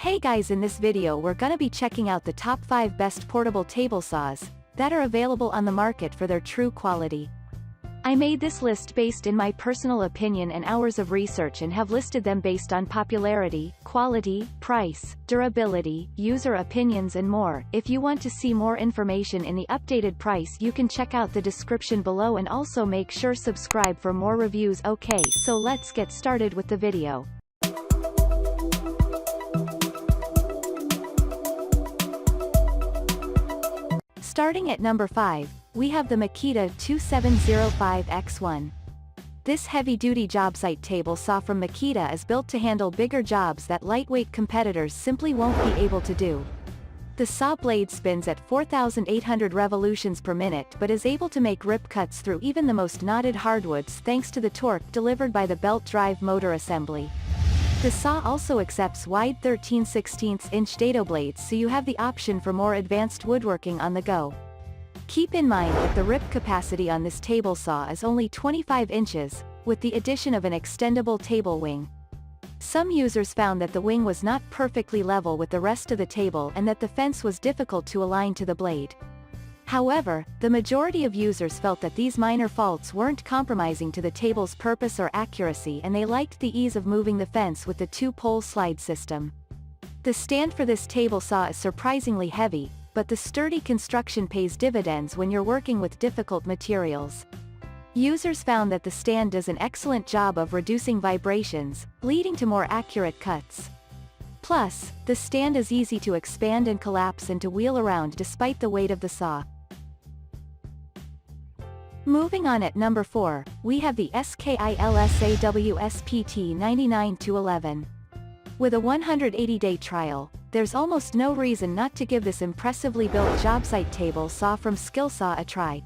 Hey guys, in this video we're gonna be checking out the top 5 best portable table saws that are available on the market for their true quality. I made this list based in my personal opinion and hours of research and have listed them based on popularity, quality, price, durability, user opinions and more. If you want to see more information in the updated price, you can check out the description below and also make sure subscribe for more reviews. Okay, so let's get started with the video. Starting at number 5, we have the Makita 2705X1. This heavy-duty job site table saw from Makita is built to handle bigger jobs that lightweight competitors simply won't be able to do. The saw blade spins at 4,800 revolutions per minute but is able to make rip cuts through even the most knotted hardwoods thanks to the torque delivered by the belt drive motor assembly. The saw also accepts wide 13/16" dado blades, so you have the option for more advanced woodworking on the go. Keep in mind that the rip capacity on this table saw is only 25 inches, with the addition of an extendable table wing. Some users found that the wing was not perfectly level with the rest of the table and that the fence was difficult to align to the blade. However, the majority of users felt that these minor faults weren't compromising to the table's purpose or accuracy, and they liked the ease of moving the fence with the 2-pole slide system. The stand for this table saw is surprisingly heavy, but the sturdy construction pays dividends when you're working with difficult materials. Users found that the stand does an excellent job of reducing vibrations, leading to more accurate cuts. Plus, the stand is easy to expand and collapse and to wheel around despite the weight of the saw. Moving on at number 4, we have the Skilsaw WSPT99-11. With a 180-day trial, there's almost no reason not to give this impressively built job site table saw from Skilsaw a try.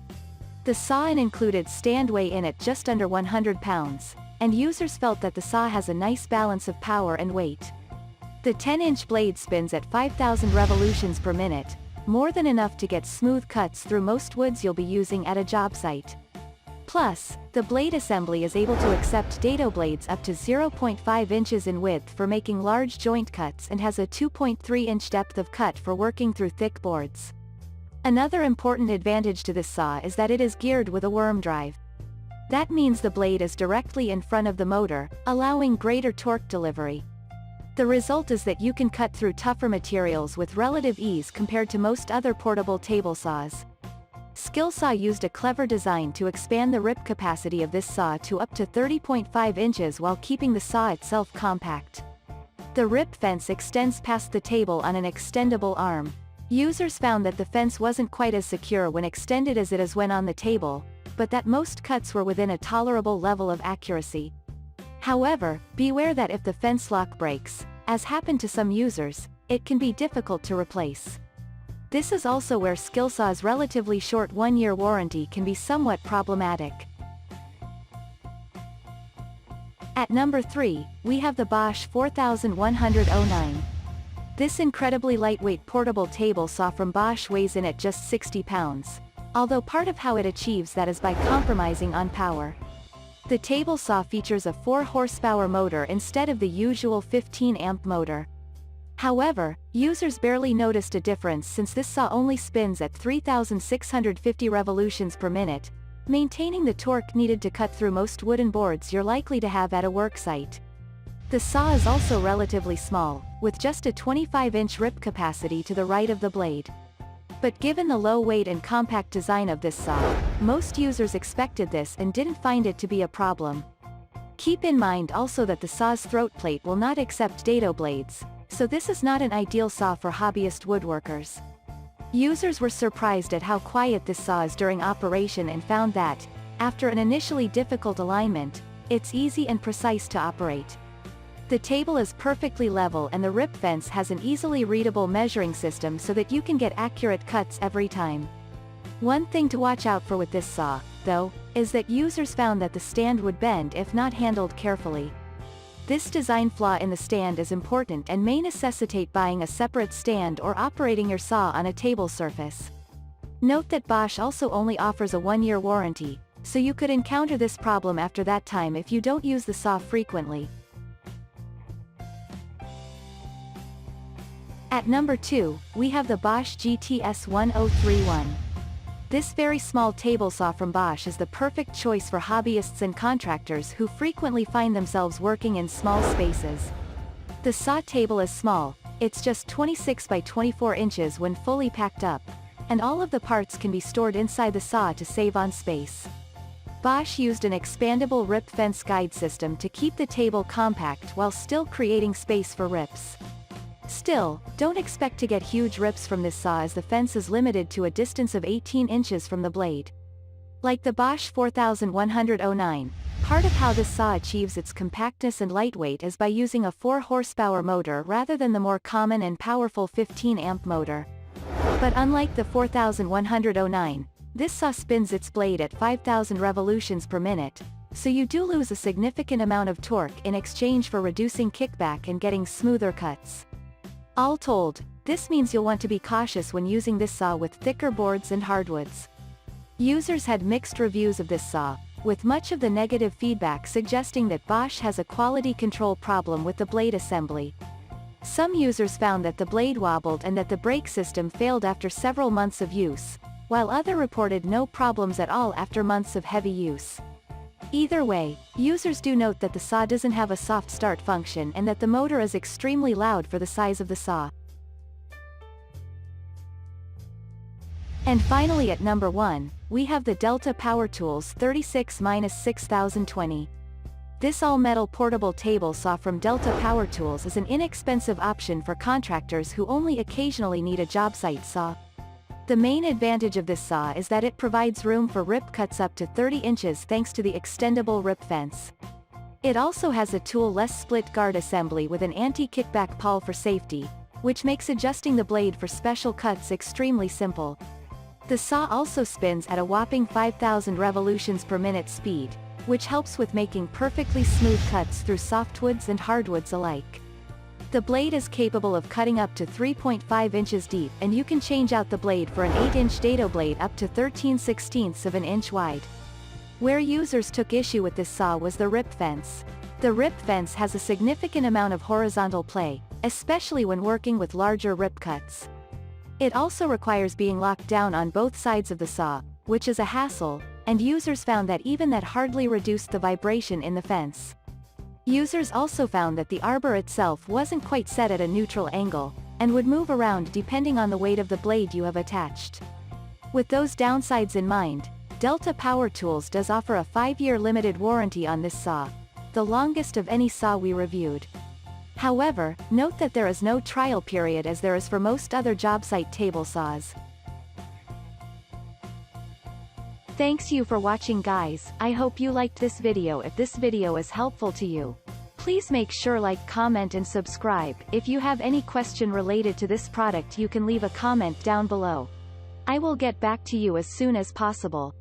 The saw included stand weigh in at just under 100 pounds, and users felt that the saw has a nice balance of power and weight. The 10-inch blade spins at 5,000 revolutions per minute, more than enough to get smooth cuts through most woods you'll be using at a job site. Plus, the blade assembly is able to accept dado blades up to 0.5 inches in width for making large joint cuts and has a 2.3-inch depth of cut for working through thick boards. Another important advantage to this saw is that it is geared with a worm drive. That means the blade is directly in front of the motor, allowing greater torque delivery. The result is that you can cut through tougher materials with relative ease compared to most other portable table saws. Skilsaw used a clever design to expand the rip capacity of this saw to up to 30.5 inches while keeping the saw itself compact. The rip fence extends past the table on an extendable arm. Users found that the fence wasn't quite as secure when extended as it is when on the table, but that most cuts were within a tolerable level of accuracy. However, beware that if the fence lock breaks, as happened to some users, it can be difficult to replace. This is also where Skilsaw's relatively short 1-year warranty can be somewhat problematic. At number 3, we have the Bosch 4109. This incredibly lightweight portable table saw from Bosch weighs in at just 60 pounds, although part of how it achieves that is by compromising on power. The table saw features a 4-horsepower motor instead of the usual 15-amp motor. However, users barely noticed a difference since this saw only spins at 3,650 revolutions per minute, maintaining the torque needed to cut through most wooden boards you're likely to have at a work site. The saw is also relatively small, with just a 25-inch rip capacity to the right of the blade. But given the low weight and compact design of this saw, most users expected this and didn't find it to be a problem. Keep in mind also that the saw's throat plate will not accept dado blades, so this is not an ideal saw for hobbyist woodworkers. Users were surprised at how quiet this saw is during operation and found that, after an initially difficult alignment, it's easy and precise to operate. The table is perfectly level and the rip fence has an easily readable measuring system so that you can get accurate cuts every time. One thing to watch out for with this saw, though, is that users found that the stand would bend if not handled carefully. This design flaw in the stand is important and may necessitate buying a separate stand or operating your saw on a table surface. Note that Bosch also only offers a 1-year warranty, so you could encounter this problem after that time if you don't use the saw frequently. At number 2, we have the Bosch GTS1031. This very small table saw from Bosch is the perfect choice for hobbyists and contractors who frequently find themselves working in small spaces. The saw table is small, it's just 26 by 24 inches when fully packed up, and all of the parts can be stored inside the saw to save on space. Bosch used an expandable rip fence guide system to keep the table compact while still creating space for rips. Still, don't expect to get huge rips from this saw as the fence is limited to a distance of 18 inches from the blade. Like the Bosch 4109, part of how this saw achieves its compactness and lightweight is by using a 4 horsepower motor rather than the more common and powerful 15 amp motor. But unlike the 4109, this saw spins its blade at 5,000 revolutions per minute, so you do lose a significant amount of torque in exchange for reducing kickback and getting smoother cuts. All told, this means you'll want to be cautious when using this saw with thicker boards and hardwoods. Users had mixed reviews of this saw, with much of the negative feedback suggesting that Bosch has a quality control problem with the blade assembly. Some users found that the blade wobbled and that the brake system failed after several months of use, while others reported no problems at all after months of heavy use. Either way, users do note that the saw doesn't have a soft start function and that the motor is extremely loud for the size of the saw. And finally at number 1, we have the Delta Power Tools 36-6020. This all-metal portable table saw from Delta Power Tools is an inexpensive option for contractors who only occasionally need a job site saw. The main advantage of this saw is that it provides room for rip cuts up to 30 inches thanks to the extendable rip fence. It also has a tool-less split guard assembly with an anti-kickback pawl for safety, which makes adjusting the blade for special cuts extremely simple. The saw also spins at a whopping 5,000 revolutions per minute speed, which helps with making perfectly smooth cuts through softwoods and hardwoods alike. The blade is capable of cutting up to 3.5 inches deep and you can change out the blade for an 8-inch dado blade up to 13/16 of an inch wide. Where users took issue with this saw was the rip fence. The rip fence has a significant amount of horizontal play, especially when working with larger rip cuts. It also requires being locked down on both sides of the saw, which is a hassle, and users found that even that hardly reduced the vibration in the fence. Users also found that the arbor itself wasn't quite set at a neutral angle, and would move around depending on the weight of the blade you have attached. With those downsides in mind, Delta Power Tools does offer a 5-year limited warranty on this saw, the longest of any saw we reviewed. However, note that there is no trial period as there is for most other job site table saws. Thanks you for watching guys, I hope you liked this video. If this video is helpful to you, please make sure like, comment and subscribe. If you have any question related to this product you can leave a comment down below. I will get back to you as soon as possible.